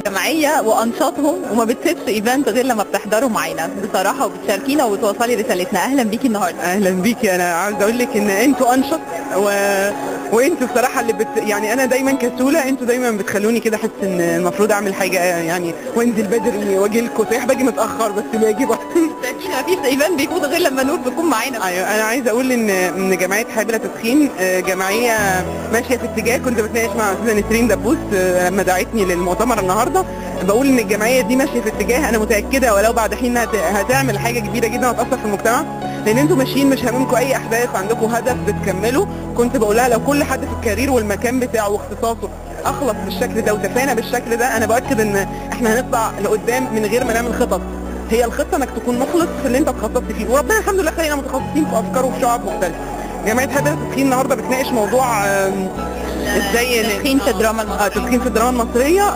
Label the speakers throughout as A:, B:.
A: الجمعيه وانشطهم وما بتسيبش ايفنت غير لما بتحضروا معانا بصراحه وبتشاركينا وبتوصلي رسالتنا. اهلا بيكي النهارده.
B: اهلا بيكي. انا عاوز اقول لك ان انتوا انشط وانتوا بصراحه اللي يعني انا دايما كسوله، انتوا دايما بتخلوني كده احس ان المفروض اعمل حاجه يعني وانزل بدري واجي لكم. صحيح باجي متاخر بس باجي برضه.
A: ما فيش ايفنت بيفوت غير لما نور بتكون معانا.
B: ايوه انا عايزه اقول ان جمعيه حابله تدخين جمعيه ماشيه في اتجاه. كنت بتناقش مع استاذه نسرين دبوس لما دعتني للمؤتمر النهارده، بقول ان الجمعيه دي ماشيه في اتجاه انا متاكده ولو بعد حين هتعمل حاجه كبيره جدا وهتاثر في المجتمع، لان انتوا ماشيين مش هاممكم اي احداث، عندكم هدف بتكملوا. كنت بقولها لو كل حد في الكارير والمكان بتاعه واختصاصه اخلص بالشكل ده وتفانى بالشكل ده، انا باكد ان احنا هنطلع لقدام من غير ما نعمل خطط. هي الخطه انك تكون مخلص في اللي انت اتخصصت فيه، وربنا الحمد لله خلينا متخصصين في افكار وفي شعب مختلفه. جمعيه حابله التدخين النهارده بتناقش موضوع ازاي
A: التدخين في الدراما المصريه.
B: التدخين في الدراما المصريه.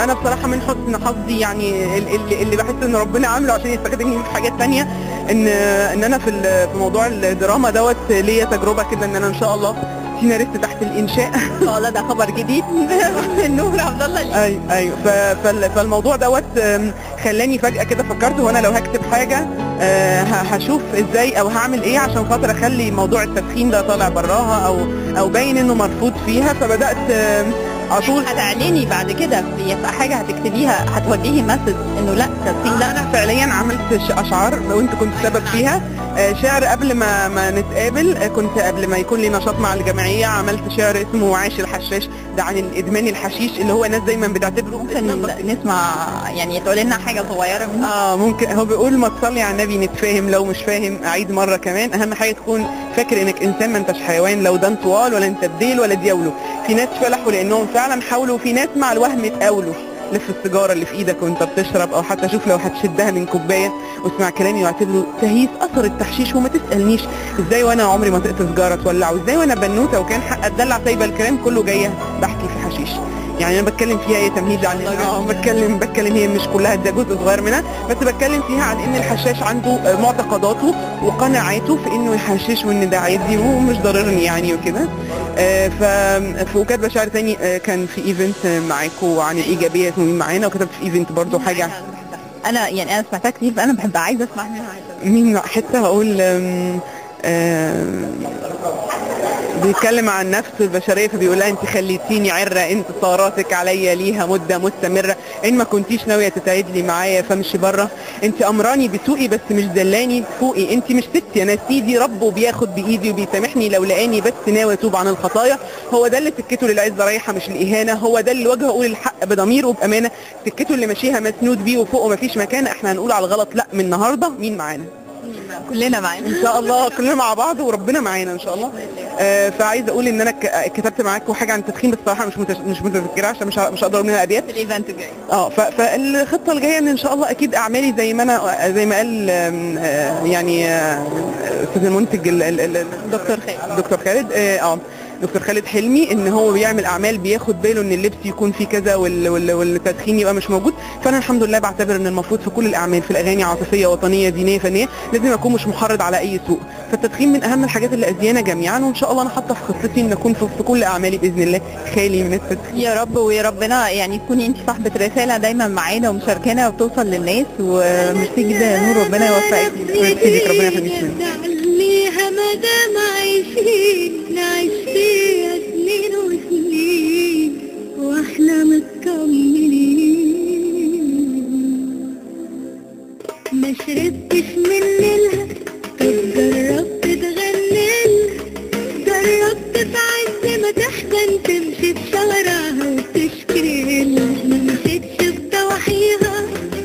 B: انا بصراحه من حسن حظي يعني اللي بحس ان ربنا عامله عشان يستخدمني في حاجات ثانيه، ان انا في موضوع الدراما دوت ليا تجربه كده، ان انا ان شاء الله سيناريست تحت الانشاء.
A: اه ده خبر جديد من نور عبد الله.
B: ايوه فالموضوع دوت خلاني فجاه كده فكرت وانا لو هكتب حاجه هشوف ازاي او هعمل ايه عشان خاطر اخلي موضوع التدخين ده طالع براها او باين انه مرفوض فيها. فبدات اطول.
A: هتعلني بعد كده في حاجه هتكتبيها هتوجهي مسج انه لا التدخين
B: لا. انا فعليا عملت اشعار وانت كنت سبب فيها. شعر قبل ما نتقابل، كنت قبل ما يكون لي نشاط مع الجمعيه عملت شعر اسمه عاش الحشاش، ده عن الادمان الحشيش اللي هو الناس دايما بتعتبره.
A: ممكن نسمع يعني تقول لنا حاجه صغيره منه؟
B: ممكن. هو بيقول ما تصلي على النبي نتفاهم، لو مش فاهم اعيد مره كمان، اهم حاجه تكون فاكر انك انسان ما انتش حيوان، لو ده انطوال ولا انت بديل ولا دياولو. في ناس فلحوا لانهم فعلا حاولوا، وفي ناس مع الوهم اتقاولوا. لف السيجاره اللي في ايدك وانت بتشرب، او حتى شوف لو هتشدها من كوبايه واسمع كلامي واعتبره تهيس اثر التحشيش، وما تسالنيش ازاي وانا عمري ما طقت سيجاره تولع، وازاي وانا بنوته وكان حق اتدلع سايبه الكلام كله جايه بحكي في حشيش. يعني انا بتكلم فيها ايه تمهيد عن بتكلم هي مش كلها، ده جزء صغير منها، بس بتكلم فيها عن ان الحشاش عنده معتقداته وقناعاته في انه يحشش وان ده عادي ومش ضررني يعني وكده. وكاتبه شعر تاني كان في ايفنت معاكم عن الايجابيه معانا، وكتبت في ايفنت برضه حاجه
A: انا سمعتها كتير فانا بحب عايزه اسمع منها.
B: مين حته هقول بيتكلم عن نفس البشريه، فبيقول لها انت خليتيني عره، انتصاراتك عليا ليها مده مستمره، ان ما كنتيش ناويه تتعدلي معايا فامشي بره، انت امراني بسوقي بس مش دلاني فوقي، انت مش ستي انا سيدي ربه بياخد بايدي وبيسامحني لو لقاني بس ناوي اتوب عن الخطايا، هو ده اللي سكته للعزه رايحه مش الاهانه، هو ده اللي وجهه اقول الحق بضمير وبامانه، سكته اللي ماشيها مسنود بيه وفوقه مفيش مكان، احنا هنقول على الغلط لا من النهارده. مين معانا؟
A: كلنا معانا
B: ان شاء الله، كلنا مع بعض وربنا معانا ان شاء الله. فعايزه اقول ان انا كتبت معاكم حاجه عن التدخين، بس الصراحه مش متذكره عشان مش هقدر اقول منها ابيات.
A: الايفنت الجاي
B: فالخطه الجايه ان شاء الله اكيد اعمالي زي ما قال يعني استاذ المنتج دكتور خالد دكتور خالد حلمي، ان هو بيعمل اعمال بياخد باله ان اللبس يكون فيه كذا والتدخين يبقى مش موجود. فانا الحمد لله بعتبر ان المفروض في كل الاعمال، في الاغاني عاطفيه وطنيه دينيه فنيه، لازم اكون مش محرض على اي سوء. فالتدخين من اهم الحاجات اللي اذيانا جميعا، وان شاء الله انا حاطه في خطتي ان اكون في كل اعمالي باذن الله خالي من التدخين.
A: يا رب، ويا ربنا يعني تكوني انت صاحبه رساله دايما معانا ومشاركانا وبتوصل للناس. وميرسي جدا نور، ربنا يوفقك.
B: ميرسي ليك، ربنا يخليك.
C: خليها مدام عايشين نعيش فيها سنين وسنين واحنا مكملين. ما شربتش من نيلها، طب جربت تغنيلها، جربت في عز ما تحزن تمشي بشوارعها وتشكيلها، ما مشيتش بضواحيها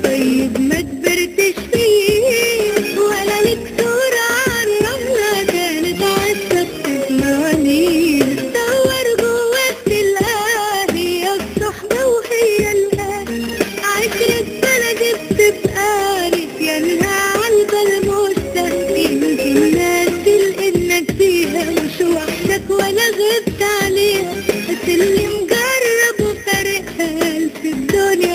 C: طيب ما كبرتش فيه، ولا ليك صورة عن رملة كانت عزة بتسمعني، دور جواك تلاقيها هي الصحبة وهي الأهل، عشرة بلد بتبقى نسيانها عالبال مستهدين، الناس اللي فيها مش وحدك ولا غبت عليها، بس اللي مجرب وفارقها في الدنيا